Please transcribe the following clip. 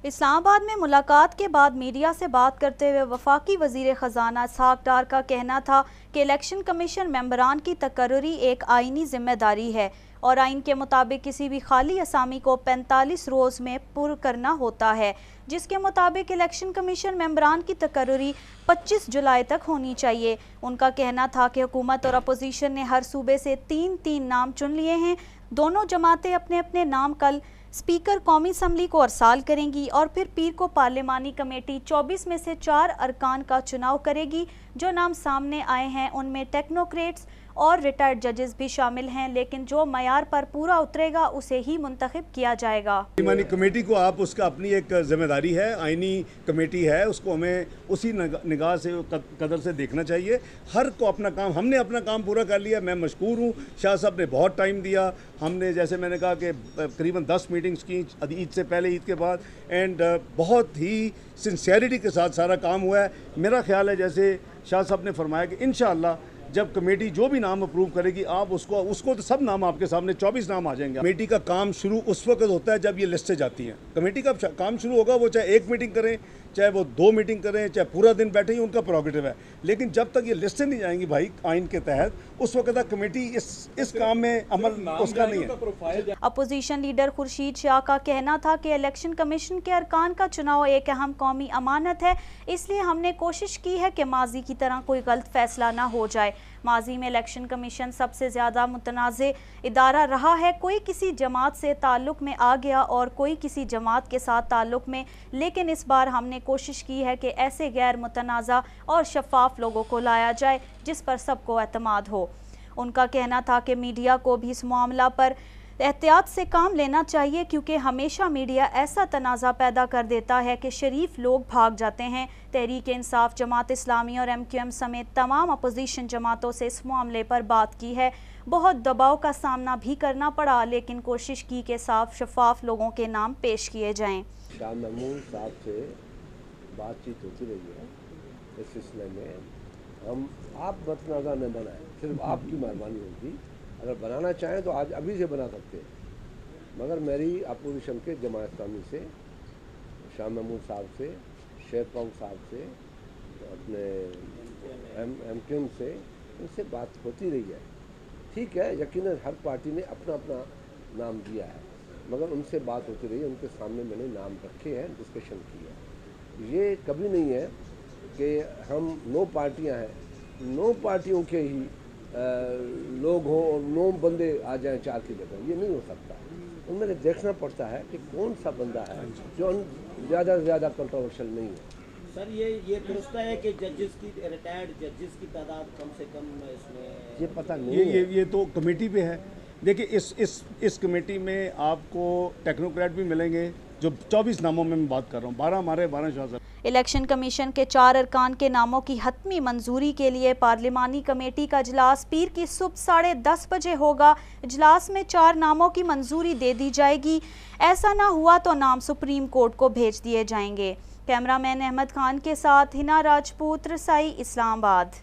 اسلام آباد میں ملاقات کے بعد میڈیا سے بات کرتے ہوئے وفاقی وزیر خزانہ اسحاق ڈار کا کہنا تھا کہ الیکشن کمیشن ممبران کی تقرری ایک آئینی ذمہ داری ہے اور آئین کے مطابق کسی بھی خالی اسامی کو 45 روز میں پر کرنا ہوتا ہے، جس کے مطابق الیکشن کمیشن ممبران کی تقرری 25 جولائی تک ہونی چاہیے۔ ان کا کہنا تھا کہ حکومت اور اپوزیشن نے ہر صوبے سے 3 نام چن لیے ہیں۔ دونوں جماعتیں اپنے اپنے نام کل اسپیکر قومی اسمبلی کو ارسال کریں گی اور پھر پیر کو پارلیمانی کمیٹی 24 میں سے 4 ارکان کا چناؤ کرے گی۔ جو نام سامنے آئے ہیں ان میں ٹیکنوکریٹس اور ریٹائرڈ ججز بھی شامل ہیں، لیکن جو معیار پر پورا اترے گا اسے ہی منتخب کیا جائے گا۔ پارلیمانی کمیٹی کو آپ اس کا اپنی ایک ذمہ داری ہے، آئینی کمیٹی ہے، اس کو ہمیں اسی نگاہ سے قدر سے دیکھنا چاہیے۔ ہر کو اپنا کام، ہم نے اپنا کام پورا کر لیا، میں مشکور ہوں۔ شاہ صاحب نے بہت ٹائم دیا، ہم نے جیسے میں نے کہا کہ قریباً 10 میٹنگز کی، عید سے پہلے عید کے بعد، اینڈ بہت ہی سنسیئرٹی کے ساتھ سارا کام ہوا ہے۔ میرا خیال ہے جیسے شاہ صاحب نے فرمایا کہ انشاءاللہ جب کمیٹی جو بھی نام اپروو کرے گی آپ اس کو تو سب نام آپ کے سامنے 24 نام آ جائیں گے۔ کمیٹی کا کام شروع اس وقت ہوتا ہے جب یہ لسٹیں جاتی ہیں۔ کمیٹی کا کام شروع ہوگا، وہ چاہے 1 میٹنگ کریں، چاہے وہ 2 میٹنگ کریں، چاہے پورا دن بیٹھیں، ان کا پروگیٹو ہے، لیکن جب تک یہ لسٹیں نہیں جائیں گی بھائی آئین کے تحت، اس وقت تک کمیٹی اس کام میں عمل اس کا نہیں ہے۔ اپوزیشن لیڈر خورشید شاہ کا کہنا تھا کہ الیکشن کمیشن کے ارکان کا چناؤ ایک اہم قومی امانت ہے، اس لیے ہم نے کوشش کی ہے کہ ماضی کی طرح کوئی غلط فیصلہ نہ ہو جائے۔ ماضی میں الیکشن کمیشن سب سے زیادہ متنازع ادارہ رہا ہے، کوئی کسی جماعت سے تعلق میں آ گیا اور کوئی کسی جماعت کے ساتھ تعلق میں، لیکن اس بار ہم نے کوشش کی ہے کہ ایسے غیر متنازع اور شفاف لوگوں کو لایا جائے جس پر سب کو اعتماد ہو۔ ان کا کہنا تھا کہ میڈیا کو بھی اس معاملہ پر احتیاط سے کام لینا چاہیے، کیونکہ ہمیشہ میڈیا ایسا تنازع پیدا کر دیتا ہے کہ شریف لوگ بھاگ جاتے ہیں۔ تحریک انصاف، جماعت اسلامی اور MQM سمیت تمام اپوزیشن جماعتوں سے اس معاملے پر بات کی ہے۔ بہت دباؤ کا سامنا بھی کرنا پڑا، لیکن کوشش کی کہ صاف شفاف لوگوں کے نام پیش کیے جائیں۔ شاہ محمود صاحب سے بات چیت ہوتی رہی ہے اس سلسلے میں، ہم آپ متنازع نہ بنائیں، صرف آپ کی مہربانی ہوگی، اگر بنانا چاہیں تو آج ابھی سے بنا سکتے ہیں، مگر میری اپوزیشن کے جماعت اسلامی سے، شاہ محمود صاحب سے، شیر پاؤں صاحب سے، اپنے MQM سے، ان سے بات ہوتی رہی ہے۔ ٹھیک ہے، یقیناً ہر پارٹی نے اپنا اپنا نام دیا ہے، مگر ان سے بات ہوتی رہی ہے، ان کے سامنے میں نے نام رکھے ہیں، ڈسکشن کی ہے۔ یہ کبھی نہیں ہے کہ ہم 9 پارٹیاں ہیں، 9 پارٹیوں کے ہی لوگ ہوں اور 9 بندے آ جائیں 4 کی جگہ، یہ نہیں ہو سکتا۔ ان میں دیکھنا پڑتا ہے کہ کون سا بندہ ہے جو زیادہ سے زیادہ کنٹروورشل نہیں ہے۔ سر یہ درست ہے کہ ججز کی ریٹائرڈ ججز کی تعداد کم سے کم اس میں یہ پتہ نہیں ہے، یہ تو کمیٹی پہ ہے۔ دیکھیں اس کمیٹی میں آپ کو ٹیکنوکریٹ بھی ملیں گے، جو 24 ناموں میں بات کر رہا ہوں، 12 ہمارے 12 شاہ صاحب۔ الیکشن کمیشن کے 4 ارکان کے ناموں کی حتمی منظوری کے لیے پارلیمانی کمیٹی کا اجلاس پیر کی صبح 10:30 بجے ہوگا۔ اجلاس میں 4 ناموں کی منظوری دے دی جائے گی، ایسا نہ ہوا تو نام سپریم کورٹ کو بھیج دیے جائیں گے۔ کیمرہ مین احمد خان کے ساتھ ہنا راجپوت، رسائی، اسلام آباد۔